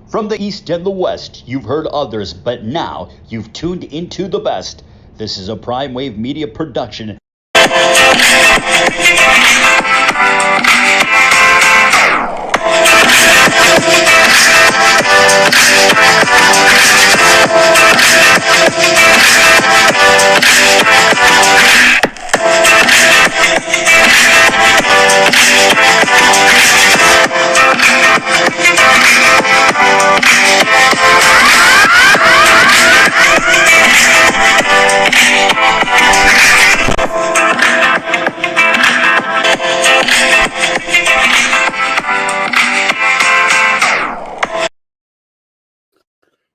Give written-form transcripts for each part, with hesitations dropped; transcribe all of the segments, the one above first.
From the East and the West, you've heard others, but now you've tuned into the best. This is a Prime Wave Media production.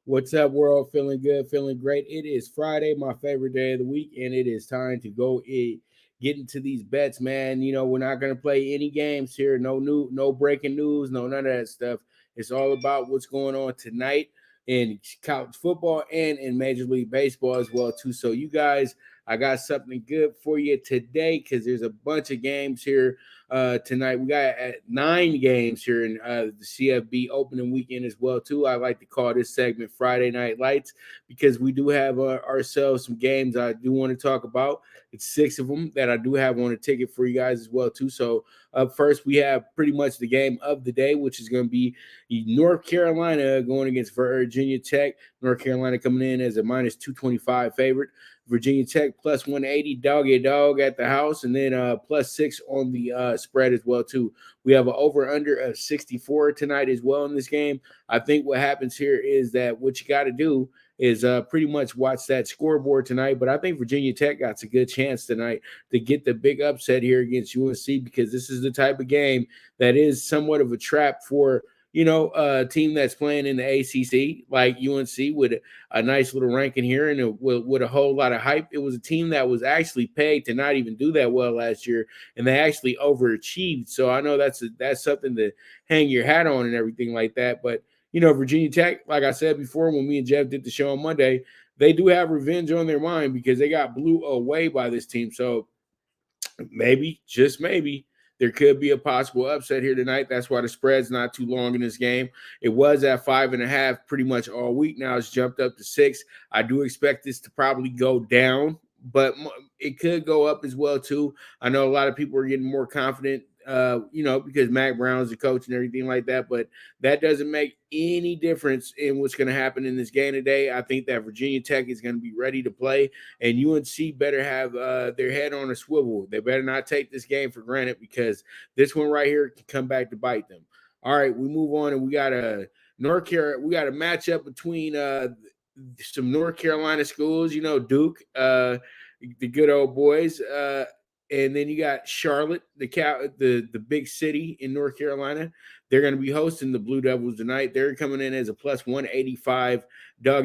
What's up, world? Feeling good, feeling great. It is Friday, my favorite day of the week, and it is time to go get into these bets, man. You know, we're not going to play any games here. No breaking news, none of that stuff. It's all about what's going on tonight in college football and in Major League Baseball as well, too. So you guys, I got something good for you today because there's a bunch of games here tonight. We got 9 games here in the CFB opening weekend as well, too. I like to call this segment Friday Night Lights because we do have ourselves some games I do want to talk about. It's 6 of them that I do have on a ticket for you guys as well, too. So up first, we have pretty much the game of the day, which is going to be North Carolina going against Virginia Tech. North Carolina coming in as a minus 225 favorite. Virginia Tech plus 180, dog at the house, and then plus 6 on the spread as well, too. We have an over-under of 64 tonight as well in this game. I think what happens here is that what you got to do is pretty much watch that scoreboard tonight. But I think Virginia Tech got a good chance tonight to get the big upset here against UNC because this is the type of game that is somewhat of a trap for a team that's playing in the ACC like UNC with a nice little ranking here and with a whole lot of hype. It was a team that was actually paid to not even do that well last year, and they actually overachieved. So I know that's something to hang your hat on and everything like that. But, Virginia Tech, like I said before when me and Jeff did the show on Monday, they do have revenge on their mind because they got blew away by this team. So maybe, just maybe, there could be a possible upset here tonight. That's why the spread's not too long in this game. It was at 5.5 pretty much all week. Now it's jumped up to 6. I do expect this to probably go down, but it could go up as well, too. I know a lot of people are getting more confident, because Mac Brown's the coach and everything like that, but that doesn't make any difference in what's going to happen in this game today. I think that Virginia Tech is going to be ready to play, and UNC better have their head on a swivel. They better not take this game for granted because this one right here can come back to bite them. All right, we move on, and we got a matchup between some North Carolina schools, Duke, the good old boys, and then you got Charlotte, the big city in North Carolina. They're going to be hosting the Blue Devils tonight. They're coming in as a plus 185 dog.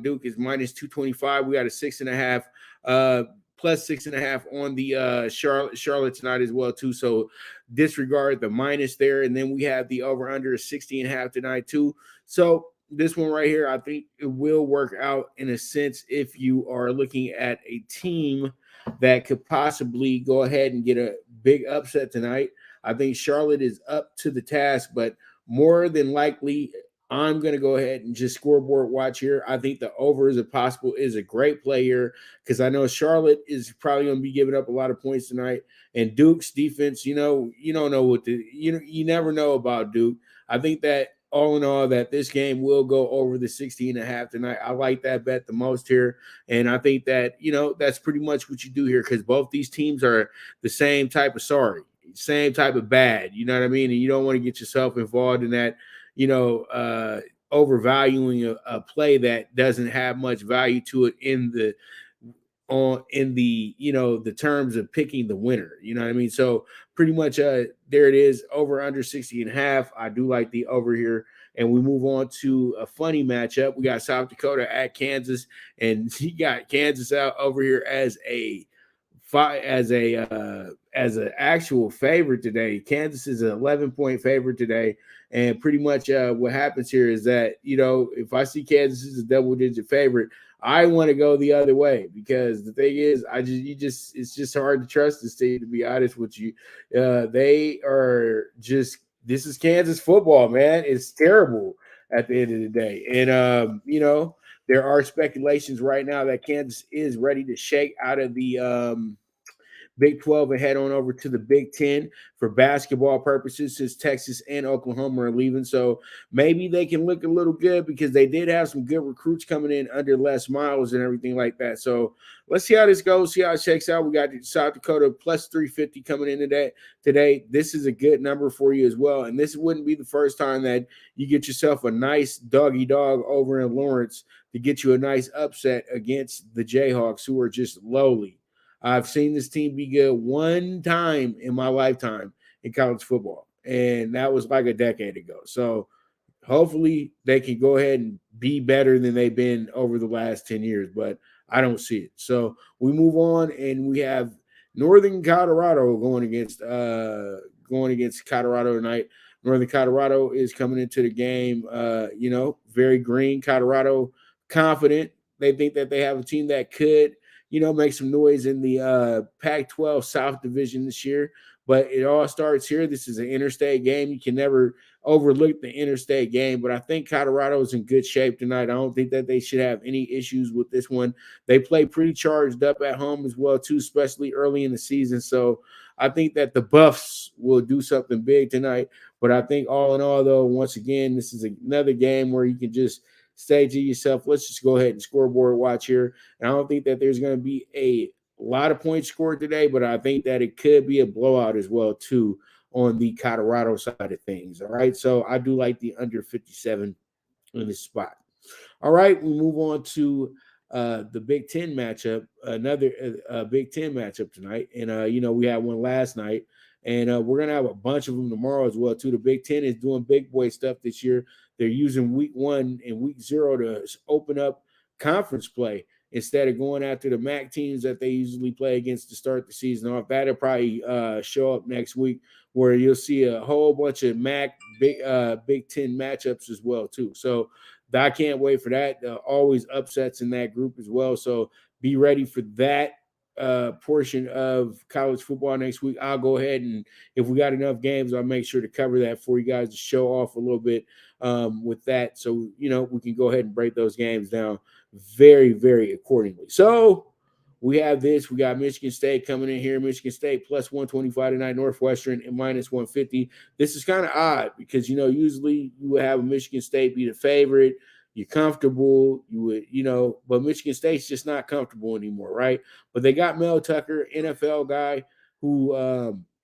Duke is minus 225. We got a 6.5, plus 6.5 on the Charlotte tonight as well, too. So disregard the minus there. And then we have the over-under 60.5 tonight, too. So this one right here, I think it will work out in a sense if you are looking at a team that could possibly go ahead and get a big upset tonight. I think Charlotte is up to the task, but more than likely, I'm going to go ahead and just scoreboard watch here. I think the over is a great play here because I know Charlotte is probably going to be giving up a lot of points tonight. And Duke's defense, you don't know you never know about Duke. I think that all in all, that this game will go over the 60.5 tonight. I like that bet the most here. And I think that, that's pretty much what you do here because both these teams are the same type of same type of bad. You know what I mean? And you don't want to get yourself involved in that, overvaluing a play that doesn't have much value to it in the terms of picking the winner. You know what I mean? So pretty much there it is, over under 60.5. I do like the over here. And we move on to a funny matchup. We got South Dakota at Kansas, and he got Kansas out over here as an actual favorite today. Kansas is an 11-point favorite today. And pretty much what happens here is that, if I see Kansas as a double-digit favorite, I want to go the other way because the thing is, it's just hard to trust this team, to be honest with you. They are just, this is Kansas football, man. It's terrible. at the end of the day. And there are speculations right now that Kansas is ready to shake out of the Big 12 and head on over to the Big 10 for basketball purposes, since Texas and Oklahoma are leaving. So maybe they can look a little good, because they did have some good recruits coming in under Les Miles and everything like that. So let's see how this goes, see how it shakes out. We got South Dakota plus 350 coming in today. This is a good number for you as well. And this wouldn't be the first time that you get yourself a nice doggy dog over in Lawrence to get you a nice upset against the Jayhawks, who are just lowly. I've seen this team be good one time in my lifetime in college football, and that was like a decade ago. So hopefully they can go ahead and be better than they've been over the last 10 years, but I don't see it. So we move on, and we have Northern Colorado going against Colorado tonight. Northern Colorado is coming into the game, very green. Colorado confident. They think that they have a team that could make some noise in the Pac-12 South Division this year. But it all starts here. This is an interstate game. You can never overlook the interstate game. But I think Colorado is in good shape tonight. I don't think that they should have any issues with this one. They play pretty charged up at home as well, too, especially early in the season. So I think that the Buffs will do something big tonight. But I think all in all, though, once again, this is another game where you can just say to yourself, let's just go ahead and scoreboard watch here. And I don't think that there's going to be a lot of points scored today, but I think that it could be a blowout as well, too, on the Colorado side of things. All right. So I do like the under 57 in this spot. All right. We move on to the Big Ten matchup, another Big Ten matchup tonight. And, we had one last night. And we're going to have a bunch of them tomorrow as well, too. The Big Ten is doing big boy stuff this year. They're using week 1 and week 0 to open up conference play instead of going after the MAC teams that they usually play against to start the season off. That'll probably show up next week, where you'll see a whole bunch of MAC Big Ten matchups as well, too. So I can't wait for that. Always upsets in that group as well. So be ready for that portion of college football next week. I'll go ahead, and if we got enough games, I'll make sure to cover that for you guys to show off a little bit with that. So, we can go ahead and break those games down very, very accordingly. So we have this. We got Michigan State coming in here. Michigan State plus 125 tonight. Northwestern and minus 150. This is kind of odd because, usually you would have a Michigan State be the favorite. You're comfortable, but Michigan State's just not comfortable anymore, right? But they got Mel Tucker, NFL guy, who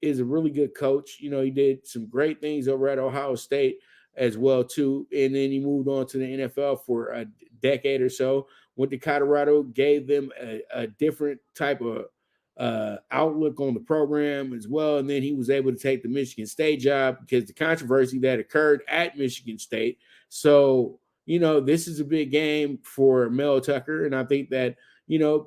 is a really good coach. He did some great things over at Ohio State as well, too. And then he moved on to the NFL for a decade or so. Went to Colorado, gave them a different type of outlook on the program as well. And then he was able to take the Michigan State job because the controversy that occurred at Michigan State. So, this is a big game for Mel Tucker, and I think that,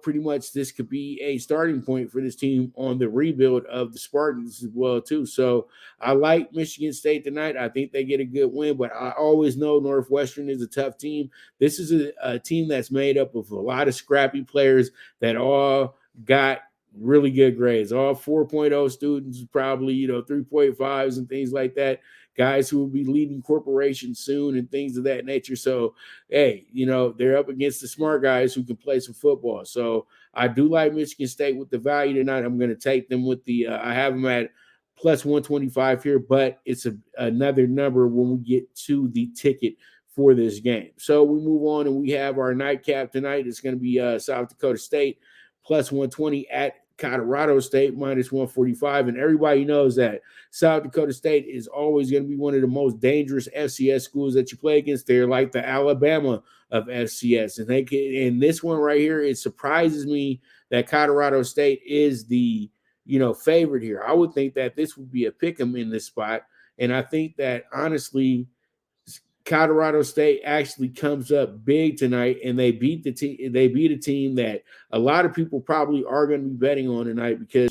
pretty much this could be a starting point for this team on the rebuild of the Spartans as well, too. So I like Michigan State tonight. I think they get a good win, but I always know Northwestern is a tough team. This is a team that's made up of a lot of scrappy players that all got really good grades. All 4.0 students, probably, 3.5s and things like that. Guys who will be leading corporations soon and things of that nature. So, hey, they're up against the smart guys who can play some football. So I do like Michigan State with the value tonight. I'm going to take them with I have them at plus 125 here, but it's another number when we get to the ticket for this game. So we move on, and we have our nightcap tonight. It's going to be South Dakota State plus 120 at Colorado State minus 145. And everybody knows that South Dakota State is always going to be one of the most dangerous FCS schools that you play against. They're like the Alabama of FCS. And this one right here, it surprises me that Colorado State is the, favorite here. I would think that this would be a pick 'em in this spot. And I think that honestly, Colorado State actually comes up big tonight, and they beat the team. They beat a team that a lot of people probably are going to be betting on tonight because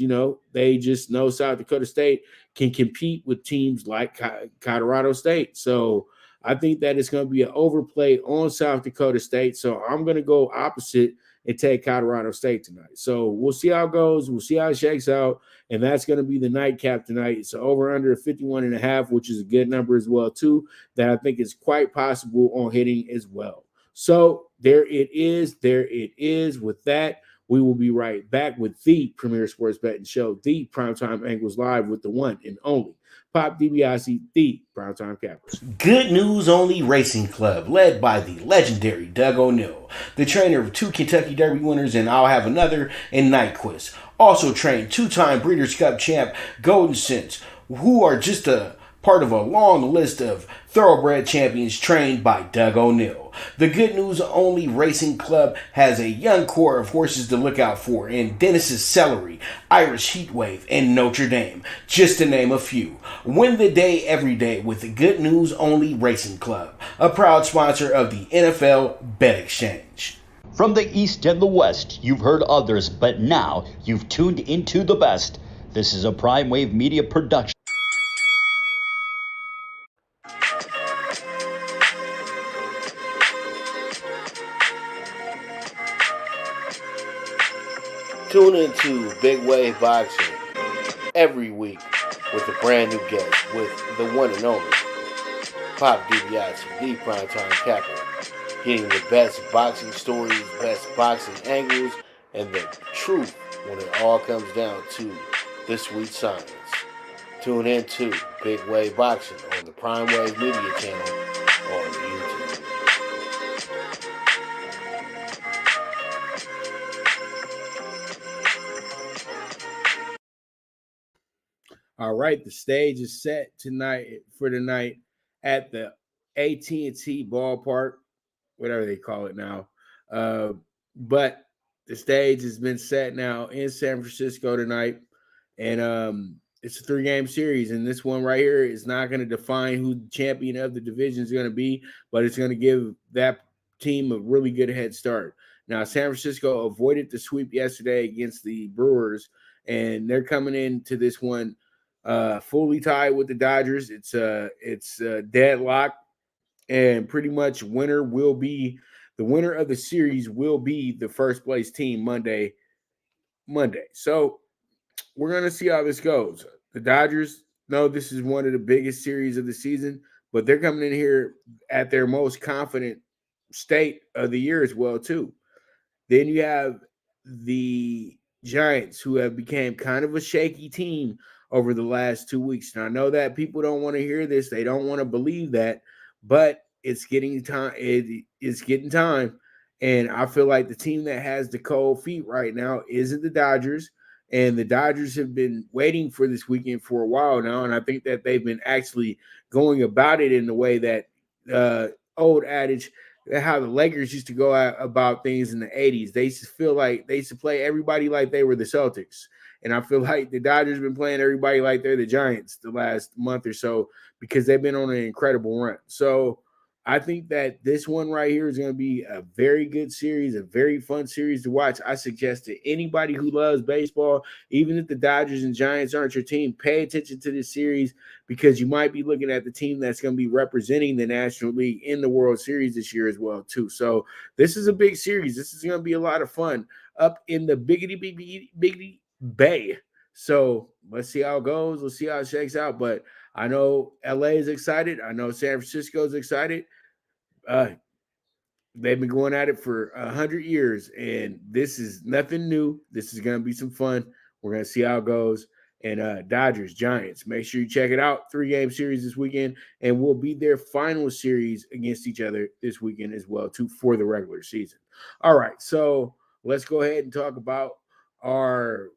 they just know South Dakota State can compete with teams like Colorado State. So I think that it's going to be an overplay on South Dakota State. So I'm going to go opposite and take Colorado State tonight. So we'll see how it goes. We'll see how it shakes out. And that's going to be the nightcap tonight. It's over under 51.5, which is a good number as well, too, that I think is quite possible on hitting as well. So there it is. There it is. With that, we will be right back with the premier sports betting show, the Primetime Angles Live, with the one and only Pop DiBiase, the Primetime Cappers. Good News Only Racing Club, led by the legendary Doug O'Neill, the trainer of 2 Kentucky Derby winners, and I'll have another in Nyquist. Also trained 2-time Breeders' Cup champ Golden Sense, who are just a part of a long list of thoroughbred champions trained by Doug O'Neill. The Good News Only Racing Club has a young core of horses to look out for in Dennis's Celery, Irish Heatwave, and Notre Dame, just to name a few. Win the day every day with the Good News Only Racing Club, a proud sponsor of the NFL Bet Exchange. From the East and the West, you've heard others, but now you've tuned into the best. This is a Prime Wave Media production. Tune into Big Wave Boxing every week with a brand new guest with the one and only Pop DiBiase, the Primetime Capper, getting the best boxing stories, best boxing angles, and the truth when it all comes down to the sweet science. Tune into Big Wave Boxing on the Prime Wave Media channel on YouTube. All right, the stage is set tonight for tonight at the AT&T ballpark, whatever they call it now. But the stage has been set now in San Francisco tonight, and it's a 3-game series. And this one right here is not going to define who the champion of the division is going to be, but it's going to give that team a really good head start. Now, San Francisco avoided the sweep yesterday against the Brewers, and they're coming into this one fully tied with the Dodgers. It's deadlock, and pretty much the winner of the series will be the first place team Monday. So we're gonna see how this goes. The Dodgers know this is one of the biggest series of the season, but they're coming in here at their most confident state of the year as well too. Then you have the Giants, who have become kind of a shaky team over the last 2 weeks. And I know that people don't want to hear this. They don't want to believe that, but it's getting time. It's getting time. And I feel like the team that has the cold feet right now isn't the Dodgers. And the Dodgers have been waiting for this weekend for a while now. And I think that they've been actually going about it in the way that old adage, how the Lakers used to go about things in the 80s. They used to feel like they used to play everybody like they were the Celtics. And I feel like the Dodgers have been playing everybody like they're the Giants the last month or so because they've been on an incredible run. So I think that this one right here is going to be a very good series, a very fun series to watch. I suggest to anybody who loves baseball, even if the Dodgers and Giants aren't your team, pay attention to this series because you might be looking at the team that's going to be representing the National League in the World Series this year as well, too. So this is a big series. This is going to be a lot of fun up in the biggity Bay. So let's see how it goes. Let's see how it shakes out. But I know LA is excited. I know San Francisco is excited. They've been going at it for 100 years, and this is nothing new. This is going to be some fun. We're going to see how it goes. And Dodgers, Giants, make sure you check it out. 3-game series this weekend, and we'll be their final series against each other this weekend as well, too, for the regular season. All right, so let's go ahead and talk about our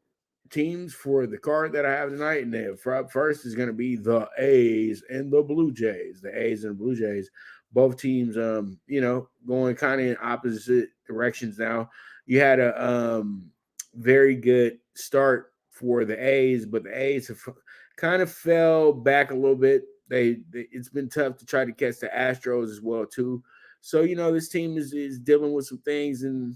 teams for the card that I have tonight. And then first is going to be the A's and the Blue Jays. The A's and the Blue Jays, both teams, going kind of in opposite directions now. You had a very good start for the A's, but the A's have kind of fell back a little bit. It's been tough to try to catch the Astros as well too. So this team is dealing with some things, and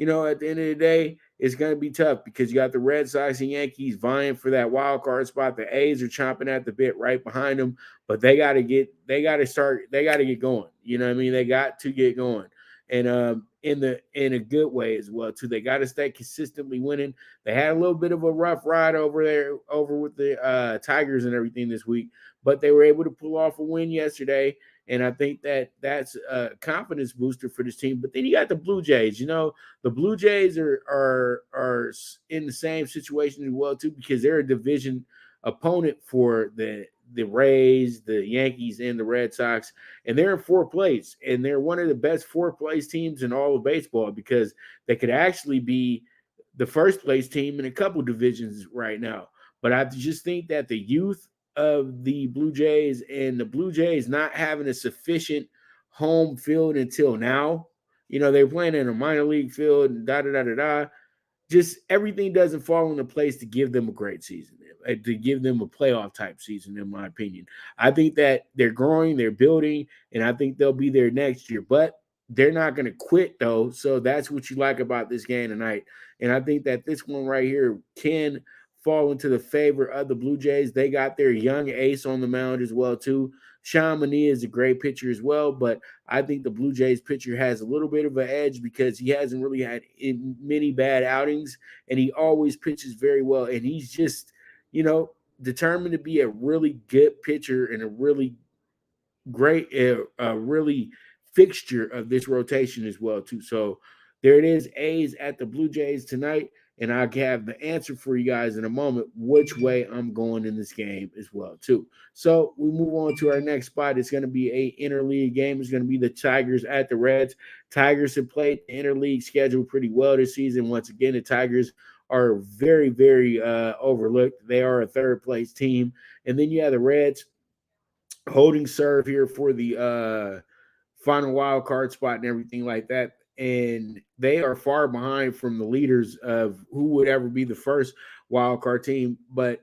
at the end of the day, it's going to be tough because you got the Red Sox and Yankees vying for that wild card spot. The A's are chomping at the bit right behind them, but they got to get going. You know what I mean? They got to get going. and in a good way as well too. They got to stay consistently winning. They had a little bit of a rough ride over with the Tigers and everything this week, but they were able to pull off a win yesterday. And I think that's a confidence booster for this team. But then you got the Blue Jays. The Blue Jays are in the same situation as well too, because they're a division opponent for the Rays, the Yankees, and the Red Sox, and they're in fourth place. And they're one of the best fourth place teams in all of baseball, because they could actually be the first place team in a couple divisions right now. But I just think that the youth of the Blue Jays and the Blue Jays not having a sufficient home field until now, they're playing in a minor league field and just everything doesn't fall into place to give them a great season, to give them a playoff type season, in my opinion. I think that they're growing, they're building, and I think they'll be there next year. But they're not going to quit, though. So that's what you like about this game tonight. And I think that this one right here can fall into the favor of the Blue Jays. They got their young ace on the mound as well, too. Sean Mania is a great pitcher as well, but I think the Blue Jays pitcher has a little bit of an edge because he hasn't really had many bad outings, and he always pitches very well. And he's just, determined to be a really good pitcher and a really great, really fixture of this rotation as well, too. So there it is, A's at the Blue Jays tonight. And I'll have the answer for you guys in a moment, which way I'm going in this game as well, too. So we move on to our next spot. It's going to be a interleague game. It's going to be the Tigers at the Reds. Tigers have played the interleague schedule pretty well this season. Once again, the Tigers are very, very overlooked. They are a third-place team. And then you have the Reds holding serve here for the final wild card spot and everything like that. And they are far behind from the leaders of who would ever be the first wild card team. But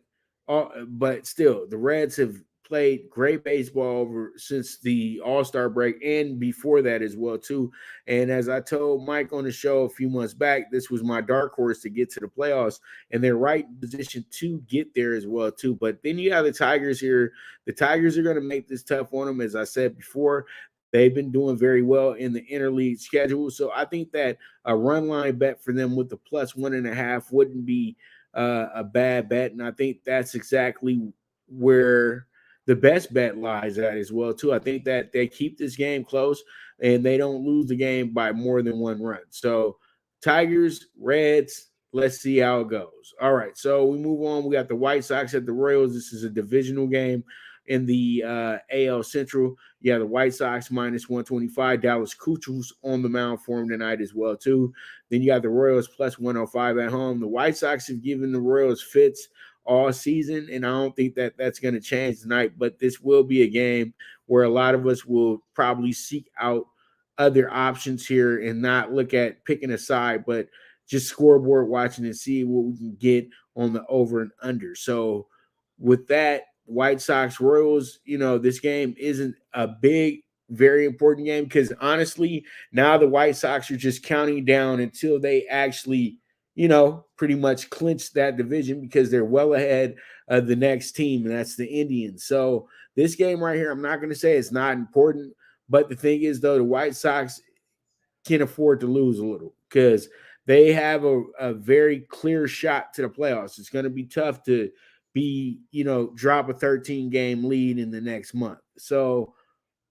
still, the Reds have played great baseball since the All-Star break and before that as well, too. And as I told Mike on the show a few months back, this was my dark horse to get to the playoffs, and they're right in position to get there as well, too. But then you have the Tigers here. The Tigers are going to make this tough on them, as I said before. They've been doing very well in the interleague schedule. So I think that a run line bet for them with the plus 1.5 wouldn't be a bad bet. And I think that's exactly where the best bet lies at as well, too. I think that they keep this game close and they don't lose the game by more than one run. So Tigers, Reds, let's see how it goes. All right, so we move on. We got the White Sox at the Royals. This is a divisional game. In the AL Central, yeah, the White Sox minus 125. Dallas Keuchel's on the mound for him tonight as well, too. Then you got the Royals plus 105 at home. The White Sox have given the Royals fits all season, and I don't think that that's going to change tonight. But this will be a game where a lot of us will probably seek out other options here and not look at picking a side, but just scoreboard watching and see what we can get on the over and under. So with that, White Sox Royals, this game isn't a big, very important game because honestly, now the White Sox are just counting down until they actually, pretty much clinch that division because they're well ahead of the next team, and that's the Indians. So this game right here, I'm not going to say it's not important, but the thing is, though, the White Sox can afford to lose a little because they have a very clear shot to the playoffs. It's going to be tough to be, drop a 13-game lead in the next month. So,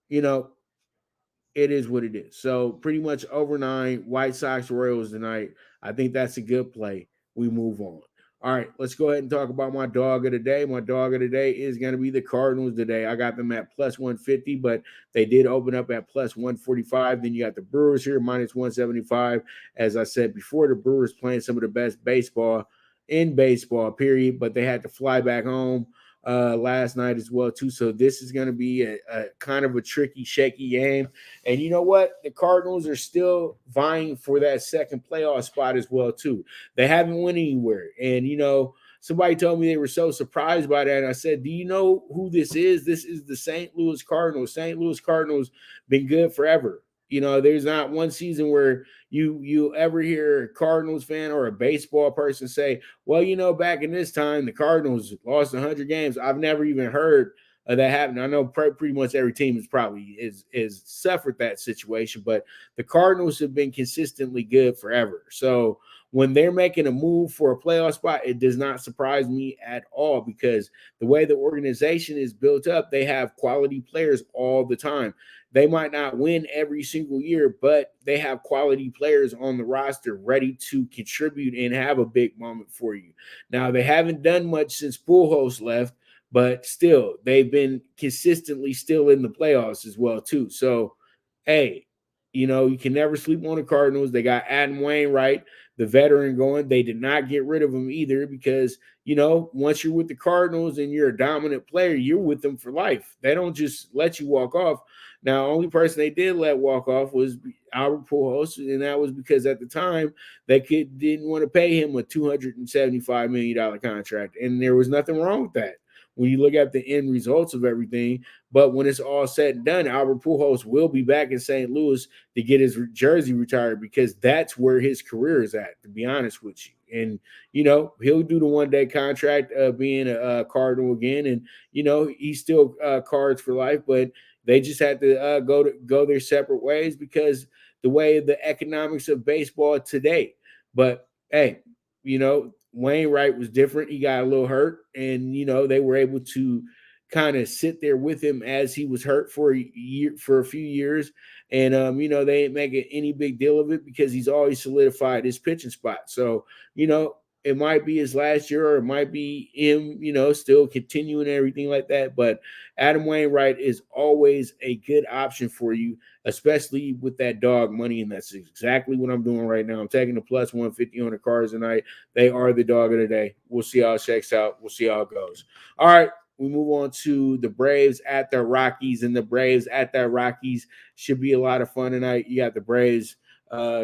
it is what it is. So pretty much over 9, White Sox Royals tonight. I think that's a good play. We move on. All right, let's go ahead and talk about my dog of the day. My dog of the day is going to be the Cardinals today. I got them at plus 150, but they did open up at plus 145. Then you got the Brewers here, minus 175. As I said before, the Brewers playing some of the best baseball in baseball, period, but they had to fly back home last night as well, too. So this is going to be a kind of a tricky, shaky game. And you know what? The Cardinals are still vying for that second playoff spot as well, too. They haven't went anywhere. And, somebody told me they were so surprised by that. And I said, do you know who this is? This is the St. Louis Cardinals. St. Louis Cardinals been good forever. There's not one season where you ever hear a Cardinals fan or a baseball person say, well, back in this time, the Cardinals lost 100 games. I've never even heard that happened. I know pretty much every team is suffered that situation, but the Cardinals have been consistently good forever. So when they're making a move for a playoff spot, it does not surprise me at all because the way the organization is built up, they have quality players all the time. They might not win every single year, but they have quality players on the roster ready to contribute and have a big moment for you. Now, they haven't done much since Pujols left, but still, they've been consistently still in the playoffs as well, too. So, hey, you can never sleep on the Cardinals. They got Adam Wainwright, the veteran, going. They did not get rid of him either because, once you're with the Cardinals and you're a dominant player, you're with them for life. They don't just let you walk off. Now, only person they did let walk off was Albert Pujols, and that was because at the time they didn't want to pay him a $275 million contract, and there was nothing wrong with that when you look at the end results of everything. But when it's all said and done, Albert Pujols will be back in St. Louis to get his jersey retired because that's where his career is at, to be honest with you. And, he'll do the one-day contract being a Cardinal again. And, he's still Cards for life, but they just had to go their separate ways because the way the economics of baseball today. But, hey, Wainwright was different. He got a little hurt, and they were able to kind of sit there with him as he was hurt for a few years, and they ain't making any big deal of it because he's always solidified his pitching spot. So it might be his last year, or it might be him, still continuing everything like that. But Adam Wainwright is always a good option for you, especially with that dog money. And that's exactly what I'm doing right now. I'm taking the plus 150 on the Cards tonight. They are the dog of the day. We'll see how it shakes out. We'll see how it goes. All right. We move on to the Braves at the Rockies, and the Braves at the Rockies should be a lot of fun tonight. You got the Braves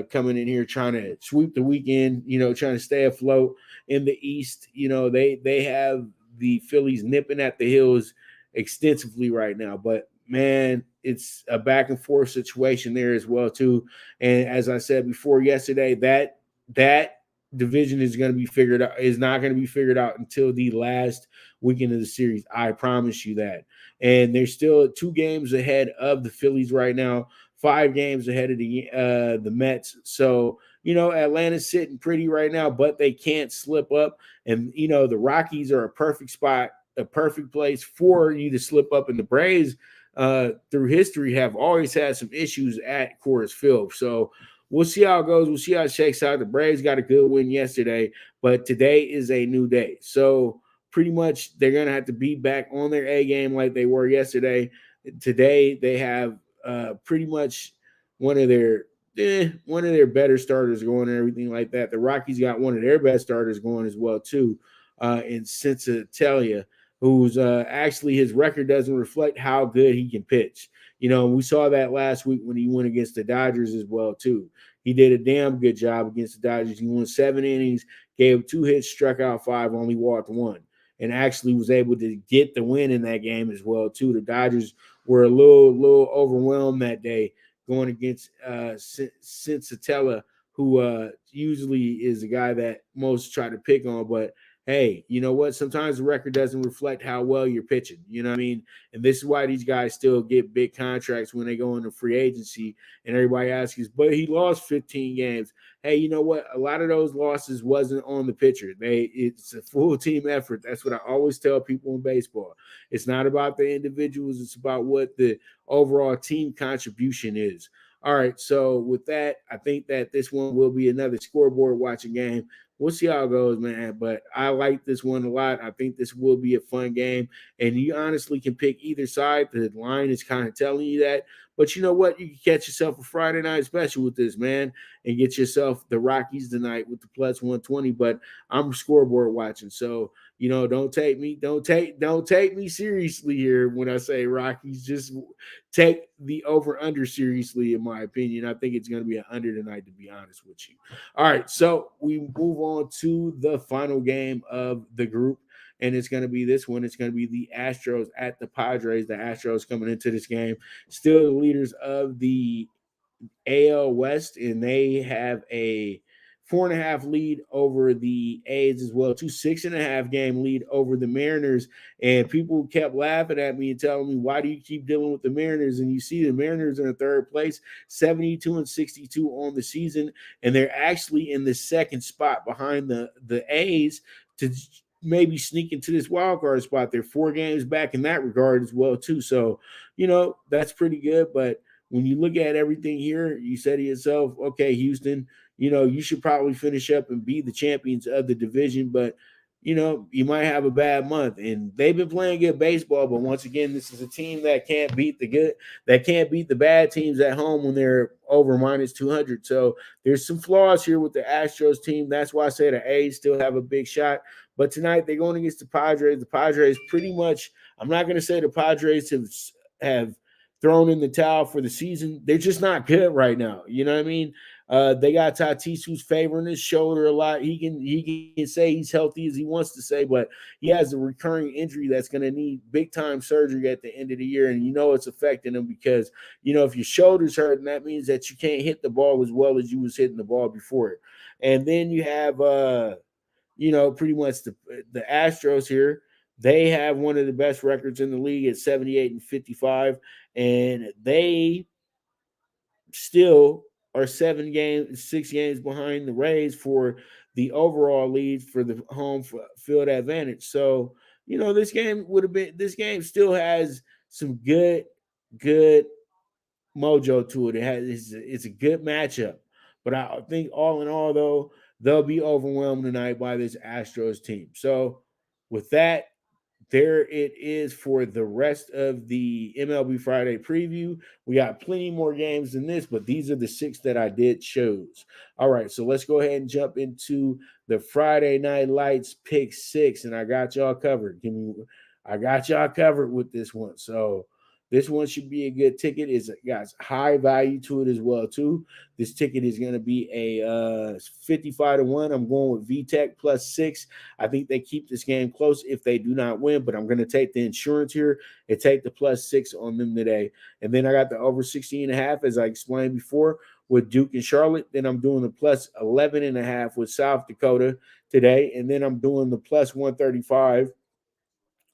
coming in here trying to sweep the weekend, trying to stay afloat in the East. They have the Phillies nipping at the heels extensively right now, but man, it's a back and forth situation there as well too. And as I said before yesterday, that division is going to be figured out, is not going to be figured out until the last weekend of the series. I promise you that. And they're still 2 games ahead of the Phillies right now, 5 games ahead of the Mets. So, Atlanta's sitting pretty right now, but they can't slip up. And, the Rockies are a perfect spot, a perfect place for you to slip up. And the Braves, through history, have always had some issues at Coors Field. So we'll see how it goes. We'll see how it shakes out. The Braves got a good win yesterday, but today is a new day. So pretty much they're going to have to be back on their A game like they were yesterday. Today they have pretty much one of their better starters going and everything like that. The Rockies got one of their best starters going as well too, in Sensatelia, who's actually his record doesn't reflect how good he can pitch. We saw that last week when he went against the Dodgers as well too. He did a damn good job against the Dodgers. He won 7 innings, gave 2 hits, struck out 5, only walked 1, and actually was able to get the win in that game as well too. The Dodgers were a little overwhelmed that day going against Sensatella, who usually is a guy that most try to pick on, but hey, you know what? Sometimes the record doesn't reflect how well you're pitching. You know what I mean? And this is why these guys still get big contracts when they go into free agency. And everybody asks, but he lost 15 games. Hey, you know what? A lot of those losses wasn't on the pitcher. It's a full team effort. That's what I always tell people in baseball. It's not about the individuals. It's about what the overall team contribution is. All right, so with that, I think that this one will be another scoreboard watching game. We'll see how it goes, man. But I like this one a lot. I think this will be a fun game. And you honestly can pick either side. The line is kind of telling you that. But you know what? You can catch yourself a Friday night special with this, man, and get yourself the Rockies tonight with the plus 120. But I'm scoreboard watching. So, don't take me seriously here when I say Rockies. Just take the over-under seriously, in my opinion. I think it's going to be an under tonight, to be honest with you. All right, so we move on to the final game of the group, and it's going to be this one. It's going to be the Astros at the Padres. The Astros coming into this game, still the leaders of the AL West, and they have a 4.5 lead over the A's as well. 6.5 game lead over the Mariners. And people kept laughing at me and telling me, why do you keep dealing with the Mariners? And you see the Mariners in the third place, 72-62 on the season. And they're actually in the second spot behind the A's to maybe sneak into this wild card spot. They're 4 games back in that regard as well, too. So, that's pretty good. But when you look at everything here, you say to yourself, okay, Houston, you should probably finish up and be the champions of the division, but you might have a bad month. And they've been playing good baseball, but once again, this is a team that can't beat the bad teams at home when they're over minus 200. So there's some flaws here with the Astros team. That's why I say the A's still have a big shot. But tonight they're going against the Padres. The Padres pretty much, I'm not going to say the Padres have thrown in the towel for the season. They're just not good right now. You know what I mean? They got Tatis, who's favoring his shoulder a lot. He can say he's healthy as he wants to say, but he has a recurring injury that's going to need big time surgery at the end of the year. And it's affecting him because, if your shoulder's hurting, that means that you can't hit the ball as well as you was hitting the ball before it. And then you have, pretty much the Astros here. They have one of the best records in the league at 78-55, and they still are 6 games behind the Rays for the overall lead for the home field advantage. So, this game still has some good mojo to it. It's a good matchup. But I think all in all, though, they'll be overwhelmed tonight by this Astros team. So with that, there it is for the rest of the MLB Friday preview. We got plenty more games than this, but these are the 6 that I did choose. All right, so let's go ahead and jump into the Friday Night Lights Pick 6, and I got y'all covered. I got y'all covered with this one. So this one should be a good ticket. It's got high value to it as well, too. This ticket is going to be a 55-1. I'm going with VTech +6. I think they keep this game close if they do not win, but I'm going to take the insurance here and take the +6 on them today. And then I got the over 16.5, as I explained before, with Duke and Charlotte. Then I'm doing the +11.5 with South Dakota today. And then I'm doing the +135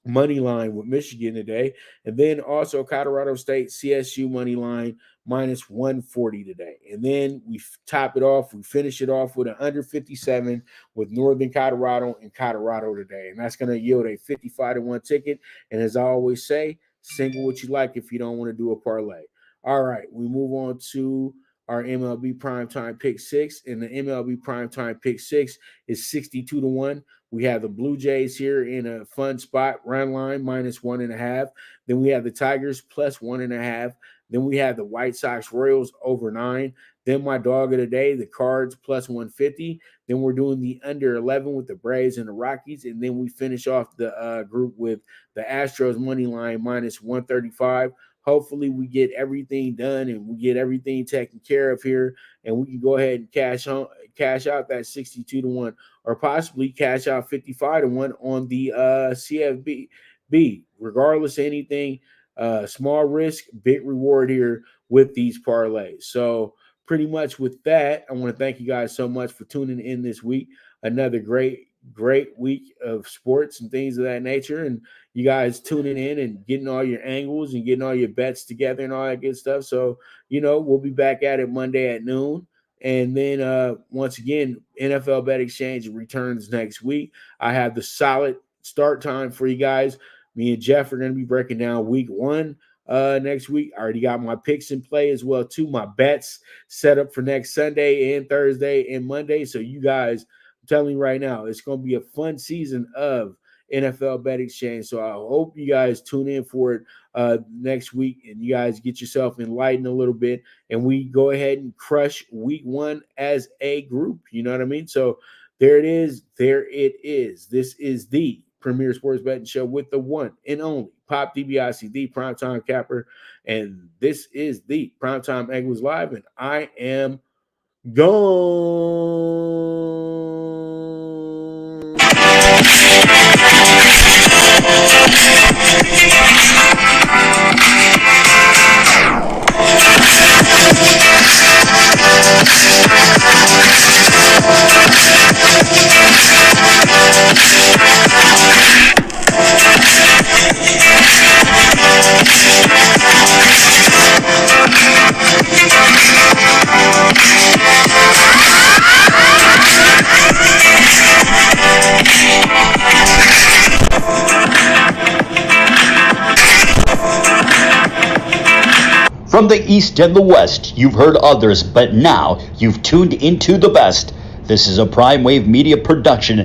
money line with Michigan today, and then also Colorado State CSU money line -140 today. And then we finish it off with an under 57 with Northern Colorado and Colorado today, and that's going to yield a 55-1 ticket. And as I always say, single what you like if you don't want to do a parlay. All right, we move on to our MLB PrimeTime PK6, and the MLB PrimeTime PK6 is 62-1. We have the Blue Jays here in a fun spot, run line -1.5. Then we have the Tigers +1.5. Then we have the White Sox Royals over 9. Then my dog of the day, the Cards +150. Then we're doing the under 11 with the Braves and the Rockies. And then we finish off the group with the Astros money line -135. Hopefully we get everything done and we get everything taken care of here, and we can go ahead and cash out that 62-1, or possibly cash out 55-1 on the CFB. Regardless of anything, small risk, big reward here with these parlays. So pretty much with that, I want to thank you guys so much for tuning in this week. Another great week of sports and things of that nature, and you guys tuning in and getting all your angles and getting all your bets together and all that good stuff. So we'll be back at it Monday at noon, and then once again, NFL Bet Exchange returns next week. I have the solid start time for you guys. Me and Jeff are going to be breaking down week 1 next week. I already got my picks in play as well too, my bets set up for next Sunday and Thursday and Monday. So you guys, telling you right now, it's going to be a fun season of NFL Bet Exchange. So I hope you guys tune in for it next week, and you guys get yourself enlightened a little bit, and we go ahead and crush week 1 as a group. You know what I mean? So there it is. This is the premier sports betting show with the one and only Pop DBIC, the Primetime Capper, and this is the Primetime Angles Live, and I am gone. From the East and the West, you've heard others, but now you've tuned into the best. This is a Prime Wave Media production.